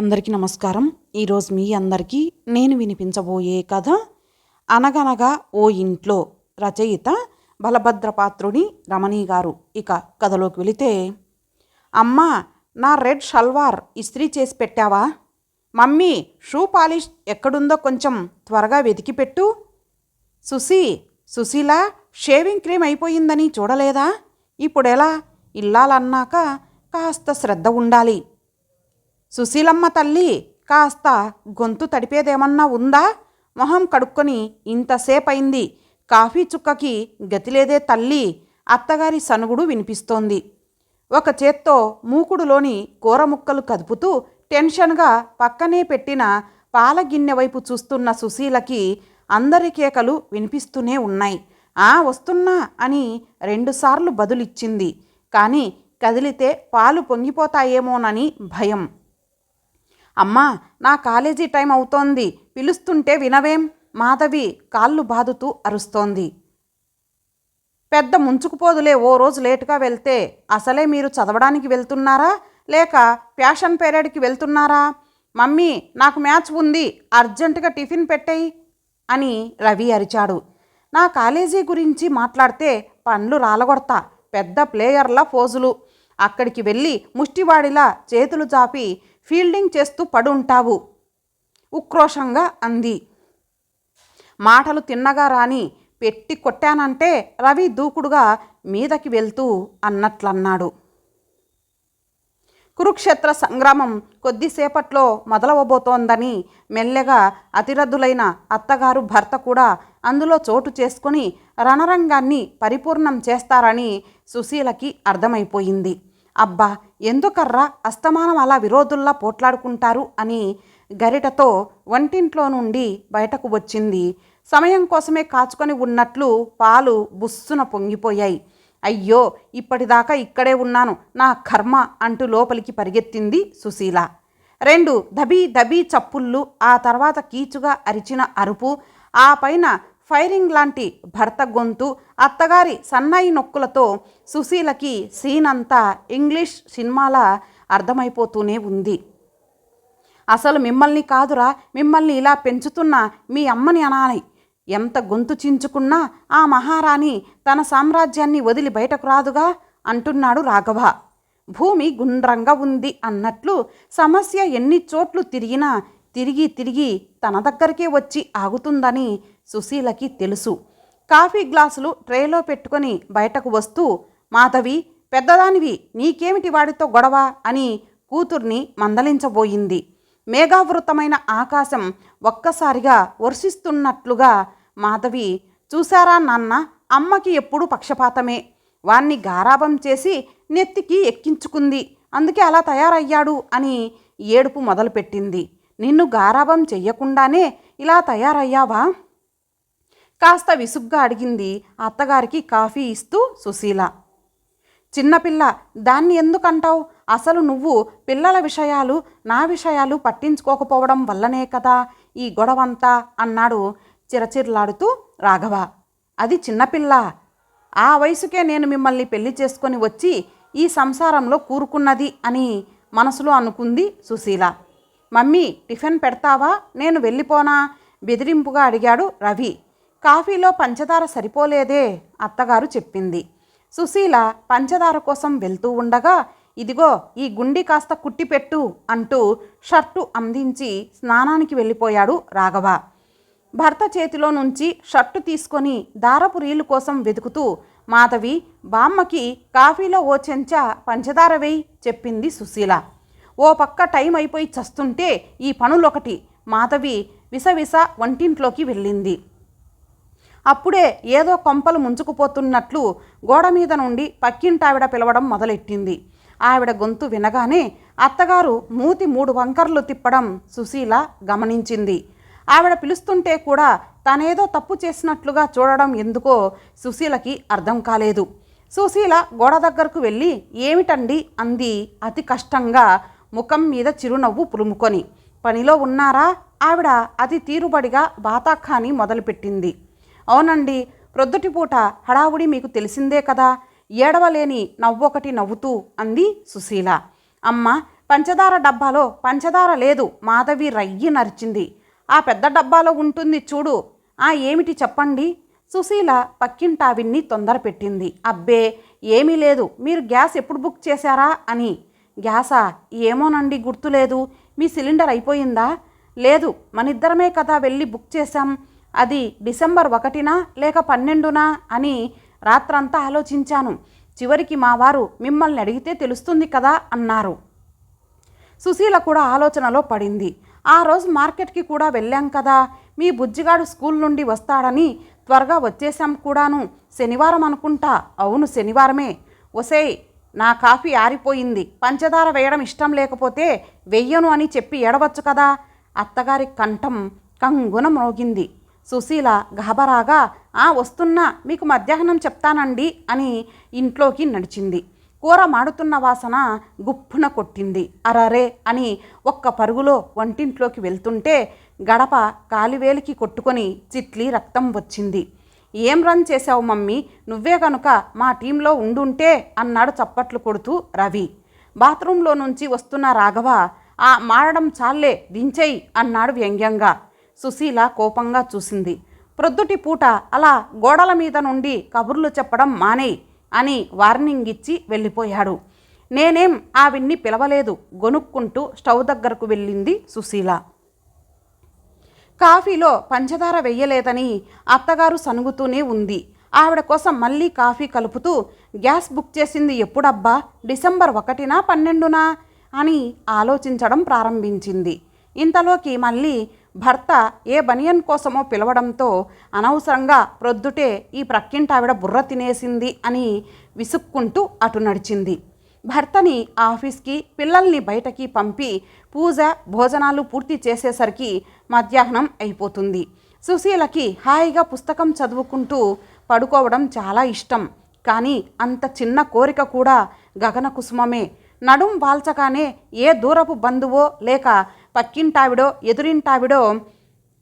అందరికీ నమస్కారం. ఈరోజు మీ అందరికీ నేను వినిపించబోయే కథ అనగనగా ఓ ఇంట్లో. రచయిత బలభద్రపాత్రుని రమణి గారు. ఇక కథలోకి వెళితే, అమ్మా, నా రెడ్ షల్వార్ ఇస్త్రీ చేసి పెట్టావా? మమ్మీ, షూ పాలిష్ ఎక్కడుందో కొంచెం త్వరగా వెతికి పెట్టు. సుశీల షేవింగ్ క్రీమ్ అయిపోయిందని చూడలేదా? ఇప్పుడెలా? ఇల్లాలన్నాక కాస్త శ్రద్ధ ఉండాలి. సుశీలమ్మ తల్లి, కాస్త గొంతు తడిపేదేమన్నా ఉందా? మొహం కడుక్కొని ఇంతసేపయింది, కాఫీ చుక్కకి గతిలేదే తల్లి. అత్తగారి సనుగుడు వినిపిస్తోంది. ఒక చేత్తో మూకుడులోని కూర ముక్కలు కదుపుతూ టెన్షన్గా పక్కనే పెట్టిన పాల గిన్నె వైపు చూస్తున్న సుశీలకి అందరి కేకలు వినిపిస్తూనే ఉన్నాయి. వస్తున్నా అని 2 సార్లు బదులిచ్చింది. కానీ కదిలితే పాలు పొంగిపోతాయేమోనని భయం. అమ్మా, నా కాలేజీ టైం అవుతోంది, పిలుస్తుంటే వినవేం? మాధవి కాళ్ళు బాదుతూ అరుస్తోంది. పెద్ద ముంచుకుపోదులే, ఓ రోజు లేటుగా వెళ్తే. అసలే మీరు చదవడానికి వెళ్తున్నారా లేక ఫ్యాషన్ పీరియడ్కి వెళ్తున్నారా? మమ్మీ, నాకు మ్యాచ్ ఉంది, అర్జెంటుగా టిఫిన్ పెట్టేయి అని రవి అరిచాడు. నా కాలేజీ గురించి మాట్లాడితే పండ్లు రాలగొడతా. పెద్ద ప్లేయర్ల ఫోజులు. అక్కడికి వెళ్ళి ముష్టివాడిలా చేతులు చాపి ఫీల్డింగ్ చేస్తూ పడుంటావు, ఉక్రోషంగా అంది. మాటలు తిన్నగా రాని పెట్టి కొట్టానంటే రవి దూకుడుగా మీదకి వెళ్తూ అన్నట్లన్నాడు. కురుక్షేత్ర సంగ్రామం కొద్దిసేపట్లో మొదలవబోతోందని మెల్లగా అతిరథులైన అత్తగారు భర్త కూడా అందులో చోటు చేసుకుని రణరంగాన్ని పరిపూర్ణం చేస్తారని సుశీలకి అర్థమైపోయింది. అబ్బా, ఎందుకర్రా అస్తమానం అలా విరోధుల్లా పోట్లాడుకుంటారు అని గరిటతో వంటింట్లో నుండి బయటకు వచ్చింది. సమయం కోసమే కాచుకొని ఉన్నట్లు పాలు బుస్సున పొంగిపోయాయి. అయ్యో, ఇప్పటిదాకా ఇక్కడే ఉన్నాను, నా కర్మ అంటూ లోపలికి పరిగెత్తింది సుశీల. 2 దబీ దబీ చప్పుళ్ళు, ఆ తర్వాత కీచుగా అరిచిన అరుపు, ఆ పైన ఫైరింగ్ లాంటి భర్త గొంతు, అత్తగారి సన్నాయి నొక్కులతో సుశీలకి సీన్ అంతా ఇంగ్లీష్ సినిమాలా అర్థమైపోతూనే ఉంది. అసలు మిమ్మల్ని కాదురా, మిమ్మల్ని ఇలా పెంచుతున్న మీ అమ్మని అనాలి. ఎంత గొంతు చించుకున్నా ఆ మహారాణి తన సామ్రాజ్యాన్ని వదిలి బయటకు రాదుగా అంటున్నాడు రాఘవ. భూమి గుండ్రంగా ఉంది అన్నట్లు సమస్య ఎన్ని చోట్లు తిరిగినా తిరిగి తన దగ్గరికే వచ్చి ఆగుతుందని సుశీలకి తెలుసు. కాఫీ గ్లాసులు ట్రేలో పెట్టుకొని బయటకు వస్తూ, మాధవి, పెద్దదానివి, నీకేమిటి వాడితో గొడవ అని కూతుర్ని మందలించబోయింది. మేఘావృతమైన ఆకాశం ఒక్కసారిగా వర్షిస్తున్నట్లుగా మాధవి, చూశారా నాన్న, అమ్మకి ఎప్పుడు పక్షపాతమే. వాణ్ణి గారాబం చేసి నెత్తికి ఎక్కించుకుంది, అందుకే అలా తయారయ్యాడు అని ఏడుపు మొదలుపెట్టింది. నిన్ను గారాబం చెయ్యకుండానే ఇలా తయారయ్యావా? కాస్త విసుగ్గా అడిగింది అత్తగారికి కాఫీ ఇస్తూ సుశీల. చిన్నపిల్ల, దాన్ని ఎందుకంటావు? అసలు నువ్వు పిల్లల విషయాలు, నా విషయాలు పట్టించుకోకపోవడం వల్లనే కదా ఈ గొడవంతా అన్నాడు చిరచిర్లాడుతూ రాఘవ. అది చిన్నపిల్ల. ఆ వయసుకే నేను మిమ్మల్ని పెళ్లి చేసుకొని వచ్చి ఈ సంసారంలో కూరుకున్నది అని మనసులో అనుకుంది సుశీల. మమ్మీ, టిఫిన్ పెడతావా, నేను వెళ్ళిపోనా? బెదిరింపుగా అడిగాడు రవి. కాఫీలో పంచదార సరిపోలేదే, అత్తగారు చెప్పింది. సుశీల పంచదార కోసం వెళ్తూ ఉండగా, ఇదిగో ఈ గుండి కాస్త కుట్టిపెట్టు అంటూ షర్టు అందించి స్నానానికి వెళ్ళిపోయాడు రాఘవ. భర్త చేతిలో నుంచి షర్టు తీసుకొని దారపు రీలు కోసం వెతుకుతూ, మాధవి, బామ్మకి కాఫీలో ఓ చెంచా పంచదార వేయి చెప్పింది సుశీల. ఓ పక్క టైం అయిపోయి చస్తుంటే ఈ పనులొకటి. మాధవి విసవిస వంటింట్లోకి వెళ్ళింది. అప్పుడే ఏదో కొంపలు ముంచుకుపోతున్నట్లు గోడ మీద నుండి పక్కింటావిడ పిలవడం మొదలెట్టింది. ఆవిడ గొంతు వినగానే అత్తగారు మూతి 3 వంకర్లు తిప్పడం సుశీల గమనించింది. ఆవిడ పిలుస్తుంటే కూడా తనేదో తప్పు చేసినట్లుగా చూడడం ఎందుకో సుశీలకి అర్థం కాలేదు. సుశీల గోడ దగ్గరకు వెళ్ళి, ఏమిటండి అంది అతి కష్టంగా, ముఖం మీద చిరునవ్వు పులుముకొని. పనిలో ఉన్నారా? ఆవిడ అతి తీరుబడిగా బాతాఖాని మొదలుపెట్టింది. అవునండి, ప్రొద్దుటిపూట హడావుడి మీకు తెలిసిందే కదా. ఏడవలేని నవ్వొకటి నవ్వుతూ అంది సుశీల. అమ్మ, పంచదార డబ్బాలో పంచదార లేదు. మాధవి రయ్యి నరిచింది. ఆ పెద్ద డబ్బాలో ఉంటుంది చూడు. ఏమిటి చెప్పండి. సుశీల పక్కింటావిన్ని తొందర పెట్టింది. అబ్బే ఏమీ లేదు. మీరు గ్యాస్ ఎప్పుడు బుక్ చేశారా అని. గ్యాసా? ఏమోనండి, గుర్తులేదు. మీ సిలిండర్ అయిపోయిందా? లేదు, మనిద్దరమే కదా వెళ్ళి బుక్ చేశాం. అది డిసెంబర్ 1 లేక 12 అని రాత్రంతా ఆలోచించాను. చివరికి మా వారు మిమ్మల్ని అడిగితే తెలుస్తుంది కదా అన్నారు. సుశీల కూడా ఆలోచనలో పడింది. ఆ రోజు మార్కెట్కి కూడా వెళ్ళాం కదా. మీ బుజ్జిగాడు స్కూల్ నుండి వస్తాడని త్వరగా వచ్చేసాం కూడాను. శనివారం అనుకుంటా. అవును, శనివారమే. ఒసేయ్, నా కాఫీ ఆరిపోయింది. పంచదార వేయడం ఇష్టం లేకపోతే వెయ్యను అని చెప్పి ఏడవచ్చు కదా. అత్తగారి కంఠం కంగున మ్రోగింది. సుశీల గహబరాగా వస్తున్నా, మీకు మధ్యాహ్నం చెప్తానండి అని ఇంట్లోకి నడిచింది. కూర మాడుతున్న వాసన గుప్పున కొట్టింది. అరరే అని ఒక్క పరుగులో వంటింట్లోకి వెళ్తుంటే గడప కాలివేలికి కొట్టుకొని చిట్లి రక్తం వచ్చింది. ఏం రన్ చేశావు మమ్మీ, నువ్వే కనుక మా టీంలో ఉండుంటే అన్నాడు చప్పట్లు కొడుతూ రవి. బాత్రూంలో నుంచి వస్తున్న రాఘవ మాడడం చాలే, దించేయి అన్నాడు వ్యంగ్యంగా. సుశీల కోపంగా చూసింది. ప్రొద్దుటి పూట అలా గోడల మీద నుండి కబుర్లు చెప్పడం మానేయ్ అని వార్నింగ్ ఇచ్చి వెళ్ళిపోయాడు. నేనేం ఆవిడ్ని పిలవలేదు. గొనుక్కుంటూ స్టవ్ దగ్గరకు వెళ్ళింది సుశీల. కాఫీలో పంచదార వెయ్యలేదని అత్తగారు సనుగుతూనే ఉంది. ఆవిడ కోసం మళ్ళీ కాఫీ కలుపుతూ, గ్యాస్ బుక్ చేసింది ఎప్పుడబ్బా, డిసెంబర్ 1 12 అని ఆలోచించడం ప్రారంభించింది. ఇంతలోకి మళ్ళీ భర్త ఏ బనియన్ కోసమో పిలవడంతో అనవసరంగా ప్రొద్దుటే ఈ ప్రక్కింటావిడ బుర్ర తినేసింది అని విసుక్కుంటూ అటు నడిచింది. భర్తని ఆఫీస్కి, పిల్లల్ని బయటకి పంపి పూజ భోజనాలు పూర్తి చేసేసరికి మధ్యాహ్నం అయిపోతుంది. సుశీలకి హాయిగా పుస్తకం చదువుకుంటూ పడుకోవడం చాలా ఇష్టం. కానీ అంత చిన్న కోరిక కూడా గగన కుసుమమే. నడుం వాల్చగానే ఏ దూరపు బంధువో లేక పక్కింటావిడో ఎదురింటావిడో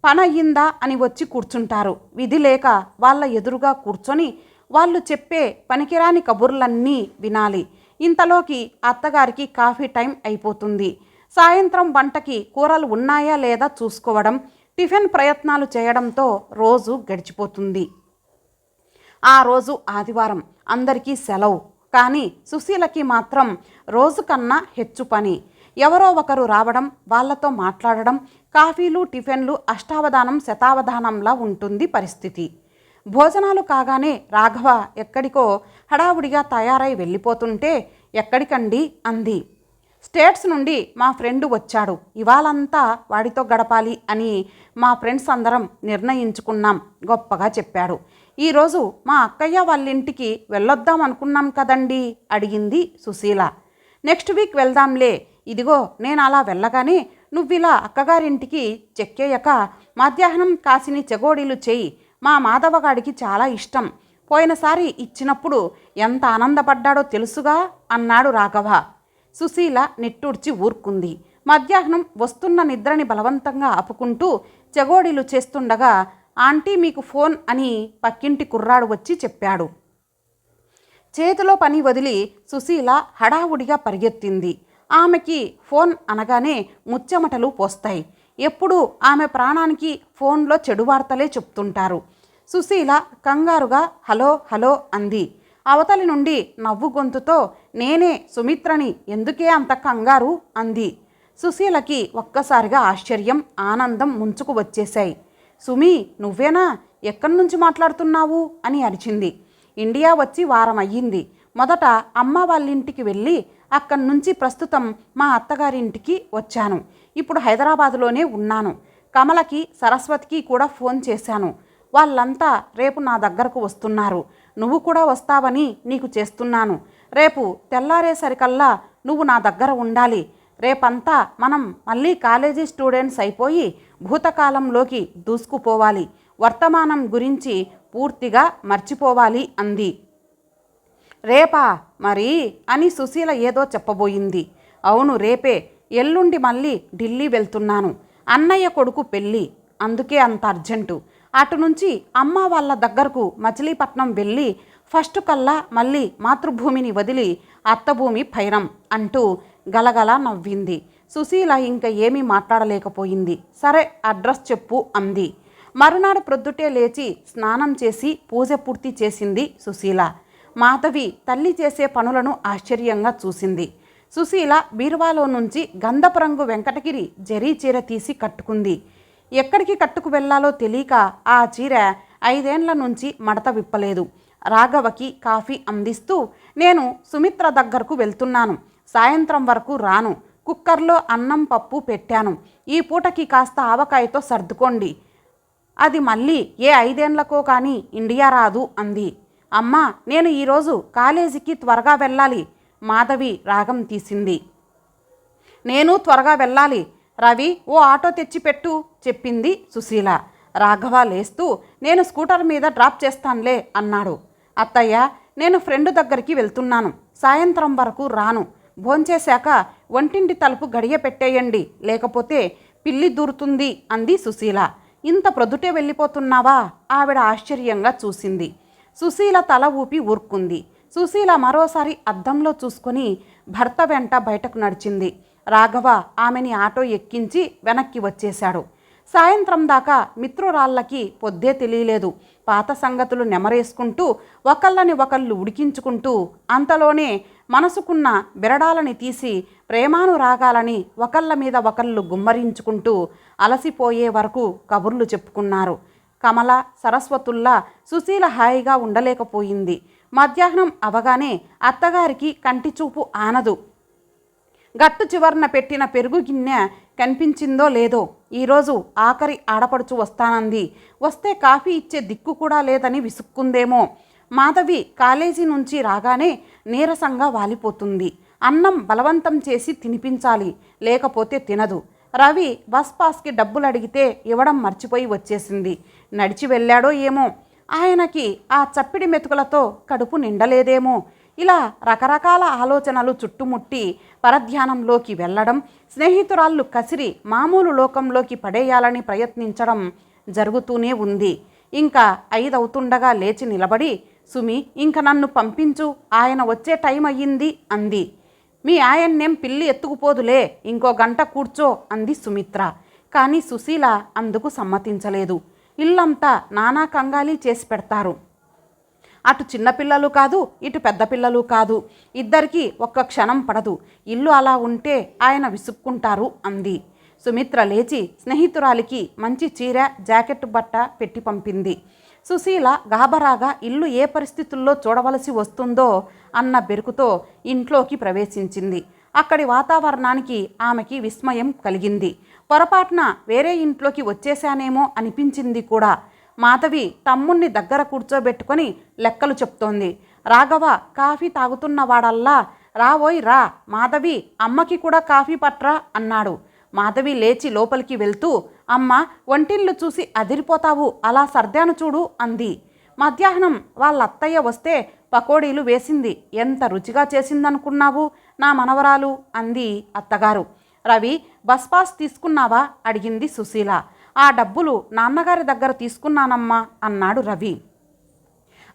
పనయ్యిందా అని వచ్చి కూర్చుంటారు. విధి లేక వాళ్ళ ఎదురుగా కూర్చొని వాళ్ళు చెప్పే పనికిరాని కబుర్లన్నీ వినాలి. ఇంతలోకి అత్తగారికి కాఫీ టైం అయిపోతుంది. సాయంత్రం వంటకి కూరలు ఉన్నాయా లేదా చూసుకోవడం, టిఫిన్ ప్రయత్నాలు చేయడంతో రోజు గడిచిపోతుంది. ఆ రోజు ఆదివారం, అందరికీ సెలవు. కానీ సుశీలకి మాత్రం రోజు కన్నా హెచ్చు పని. ఎవరో ఒకరు రావడం, వాళ్ళతో మాట్లాడడం, కాఫీలు టిఫిన్లు అష్టావధానం శతావధానంలా ఉంటుంది పరిస్థితి. భోజనాలు కాగానే రాఘవ ఎక్కడికో హడావుడిగా తయారై వెళ్ళిపోతుంటే, ఎక్కడికండి అంది. స్టేట్స్ నుండి మా ఫ్రెండ్ వచ్చాడు. ఇవాళంతా వాడితో గడపాలి అని మా ఫ్రెండ్స్ అందరం నిర్ణయించుకున్నాం, గొప్పగా చెప్పాడు. ఈరోజు మా అక్కయ్య వాళ్ళింటికి వెళ్ళొద్దాం అనుకున్నాం కదండి అడిగింది సుశీల. నెక్స్ట్ వీక్ వెళ్దాంలే. ఇదిగో నేను అలా వెళ్ళగానే నువ్విలా అక్కగారింటికి చెక్కేయక మధ్యాహ్నం కాసిని చెగోడీలు చేయి. మా మాధవగాడికి చాలా ఇష్టం. పోయినసారి ఇచ్చినప్పుడు ఎంత ఆనందపడ్డాడో తెలుసుగా అన్నాడు రాఘవ. సుశీల నిట్టూడ్చి ఊరుకుంది. మధ్యాహ్నం వస్తున్న నిద్రని బలవంతంగా ఆపుకుంటూ చెగోడీలు చేస్తుండగా, ఆంటీ మీకు ఫోన్ అని పక్కింటి కుర్రాడు వచ్చి చెప్పాడు. చేతిలో పని వదిలి సుశీల హడావుడిగా పరిగెత్తింది. ఆమెకి ఫోన్ అనగానే ముచ్చెమటలు పోస్తాయి. ఎప్పుడూ ఆమె ప్రాణానికి ఫోన్లో చెడు వార్తలే చెప్తుంటారు. సుశీల కంగారుగా హలో హలో అంది. అవతలి నుండి నవ్వు గొంతుతో, నేనే సుమిత్రని, ఎందుకే అంత కంగారు అంది. సుశీలకి ఒక్కసారిగా ఆశ్చర్యం, ఆనందం ముంచుకు వచ్చేశాయి. సుమి, నువ్వేనా? ఎక్కడి నుంచి మాట్లాడుతున్నావు అని అరిచింది. ఇండియా వచ్చి వారం అయ్యింది. మొదట అమ్మ వాళ్ళింటికి వెళ్ళి అక్కడి నుంచి ప్రస్తుతం మా అత్తగారింటికి వచ్చాను. ఇప్పుడు హైదరాబాదులోనే ఉన్నాను. కమలకి, సరస్వతికి కూడా ఫోన్ చేశాను. వాళ్ళంతా రేపు నా దగ్గరకు వస్తున్నారు. నువ్వు కూడా వస్తావని నీకు చేస్తున్నాను. రేపు తెల్లారేసరికల్లా నువ్వు నా దగ్గర ఉండాలి. రేపంతా మనం మళ్ళీ కాలేజీ స్టూడెంట్స్ అయిపోయి భూతకాలంలోకి దూసుకుపోవాలి. వర్తమానం గురించి పూర్తిగా మర్చిపోవాలి అంది. రేపా మరి అని సుశీల ఏదో చెప్పబోయింది. అవును, రేపే. ఎల్లుండి మళ్ళీ ఢిల్లీ వెళ్తున్నాను. అన్నయ్య కొడుకు పెళ్ళి, అందుకే అంత అర్జెంటు. అటు నుంచి అమ్మ వాళ్ళ దగ్గరకు మచిలీపట్నం వెళ్ళి ఫస్ట్ కల్లా మళ్ళీ మాతృభూమిని వదిలి అత్తభూమి పైరం అంటూ గలగలా నవ్వింది. సుశీల ఇంక ఏమీ మాట్లాడలేకపోయింది. సరే, అడ్రస్ చెప్పు అంది. మరునాడు ప్రొద్దుటే లేచి స్నానం చేసి పూజ పూర్తి చేసింది సుశీల. మాధవి తల్లి చేసే పనులను ఆశ్చర్యంగా చూసింది. సుశీల బీరువాలో నుంచి గంధపు రంగు వెంకటగిరి జరీ చీర తీసి కట్టుకుంది. ఎక్కడికి కట్టుకు వెళ్లాలో తెలియక ఆ చీర 5 ఏళ్ల నుంచి మడత విప్పలేదు. రాఘవకి కాఫీ అందిస్తూ, నేను సుమిత్ర దగ్గరకు వెళ్తున్నాను, సాయంత్రం వరకు రాను, కుక్కర్లో అన్నం పప్పు పెట్టాను, ఈ పూటకి కాస్త ఆవకాయతో సర్దుకోండి, అది మళ్ళీ ఏ 5 ఏళ్లకో కానీ ఇండియా రాదు అంది. అమ్మా, నేను ఈరోజు కాలేజీకి త్వరగా వెళ్ళాలి, మాధవి రాగం తీసింది. నేను త్వరగా వెళ్ళాలి, రవి ఓ ఆటో తెచ్చిపెట్టు చెప్పింది సుశీల. రాఘవ లేస్తూ, నేను స్కూటర్ మీద డ్రాప్ చేస్తానులే అన్నాడు. అత్తయ్య, నేను ఫ్రెండ్ దగ్గరికి వెళ్తున్నాను, సాయంత్రం వరకు రాను, భోంచేశాక వంటింటి తలుపు గడియ పెట్టేయండి, లేకపోతే పిల్లి దూరుతుంది అంది సుశీల. ఇంత ప్రొద్దుటే వెళ్ళిపోతున్నావా? ఆవిడ ఆశ్చర్యంగా చూసింది. సుశీల తల ఊపి ఊరుకుంది. సుశీల మరోసారి అద్దంలో చూసుకొని భర్త వెంట బయటకు నడిచింది. రాఘవ ఆమెని ఆటో ఎక్కించి వెనక్కి వచ్చేశాడు. సాయంత్రం దాకా మిత్రురాళ్ళకి పొద్దే తెలియలేదు. పాత సంగతులు నెమరేసుకుంటూ ఒకళ్ళని ఒకళ్ళు ఉడికించుకుంటూ, అంతలోనే మనసుకున్న బిరడాలని తీసి ప్రేమానురాగాలని ఒకళ్ళ మీద ఒకళ్ళు గుమ్మరించుకుంటూ అలసిపోయే వరకు కబుర్లు చెప్పుకున్నారు. కమల, సరస్వతుల్లా సుశీల హాయిగా ఉండలేకపోయింది. మధ్యాహ్నం అవగానే అత్తగారికి కంటి చూపు ఆనదు. గట్టు చివర్న పెట్టిన పెరుగు గిన్నె కనిపించిందో లేదో, ఈరోజు ఆఖరి ఆడపడుచు వస్తానంది, వస్తే కాఫీ ఇచ్చే దిక్కు కూడా లేదని విసుక్కుందేమో. మాధవి కాలేజీ నుంచి రాగానే నీరసంగా వాలిపోతుంది. అన్నం బలవంతం చేసి తినిపించాలి, లేకపోతే తినదు. రవి బస్ పాస్కి డబ్బులు అడిగితే ఇవ్వడం మర్చిపోయి వచ్చేసింది. నడిచి వెళ్ళాడో ఏమో, ఆయనకి ఆ చప్పిడి మెతుకులతో కడుపు నిండలేదేమో. ఇలా రకరకాల ఆలోచనలు చుట్టుముట్టి పరధ్యానంలోకి వెళ్ళడం, స్నేహితురాళ్ళు కసిరి మామూలు లోకంలోకి పడేయాలని ప్రయత్నించడం జరుగుతూనే ఉంది. ఇంకా 5 అవుతుండగా లేచి నిలబడి, సుమి, ఇంక నన్ను పంపించు, ఆయన వచ్చే టైం అయ్యింది అంది. మీ ఆయన్నేం పిల్లి ఎత్తుకుపోదులే, ఇంకో గంట కూర్చో అంది సుమిత్ర. కానీ సుశీల అందుకు సమ్మతించలేదు. ఇల్లంతా నానా కంగాలి చేసి పెడతారు. అటు చిన్నపిల్లలు కాదు, ఇటు పెద్ద పిల్లలు కాదు, ఇద్దరికీ ఒక్క క్షణం పడదు. ఇల్లు అలా ఉంటే ఆయన విసుక్కుంటారు అంది. సుమిత్ర లేచి స్నేహితురాలికి మంచి చీర, జాకెట్ బట్ట పెట్టి పంపింది. సుశీల గాబరాగా ఇల్లు ఏ పరిస్థితుల్లో చూడవలసి వస్తుందో అన్న బెరుకుతో ఇంట్లోకి ప్రవేశించింది. అక్కడి వాతావరణానికి ఆమెకి విస్మయం కలిగింది. పొరపాటున వేరే ఇంట్లోకి వచ్చేశానేమో అనిపించింది కూడా. మాధవి తమ్ముణ్ణి దగ్గర కూర్చోబెట్టుకొని లెక్కలు చెప్తోంది. రాఘవ కాఫీ తాగుతున్నవాడల్లా, రావోయ్ రా మాధవి, అమ్మకి కూడా కాఫీ పట్రా అన్నాడు. మాధవి లేచి లోపలికి వెళ్తూ, అమ్మ, వంటిల్లు చూసి అదిరిపోతావు, అలా సర్దాను చూడు అంది. మధ్యాహ్నం వాళ్ళ అత్తయ్య వస్తే పకోడీలు వేసింది, ఎంత రుచిగా చేసిందనుకున్నావు నా మనవరాలు అంది అత్తగారు. రవి, బస్ పాస్ తీసుకున్నావా అడిగింది సుశీల. ఆ డబ్బులు నాన్నగారి దగ్గర తీసుకున్నానమ్మా అన్నాడు రవి.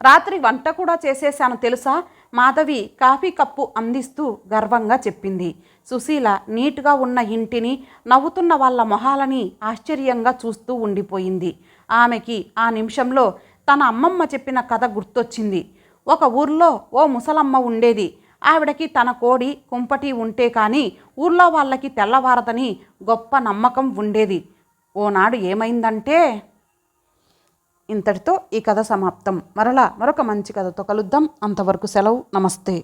రాత్రి వంట కూడా చేసేశాను తెలుసా, మాధవి కాఫీ కప్పు అందిస్తూ గర్వంగా చెప్పింది. సుశీల నీట్గా ఉన్న ఇంటిని, నవ్వుతున్న వాళ్ళ మొహాలని ఆశ్చర్యంగా చూస్తూ ఉండిపోయింది. ఆమెకి ఆ నిమిషంలో తన అమ్మమ్మ చెప్పిన కథ గుర్తొచ్చింది. ఒక ఊర్లో ఓ ముసలమ్మ ఉండేది. ఆవిడకి తన కోడి, కుంపటి ఉంటే కానీ ఊర్లో వాళ్ళకి తెల్లవారదని గొప్ప నమ్మకం ఉండేది. ఓనాడు ఏమైందంటే, ఇంతటితో ఈ కథ సమాప్తం. మరలా మరొక మంచి కథతో కలుద్దాం. అంతవరకు సెలవు. నమస్తే.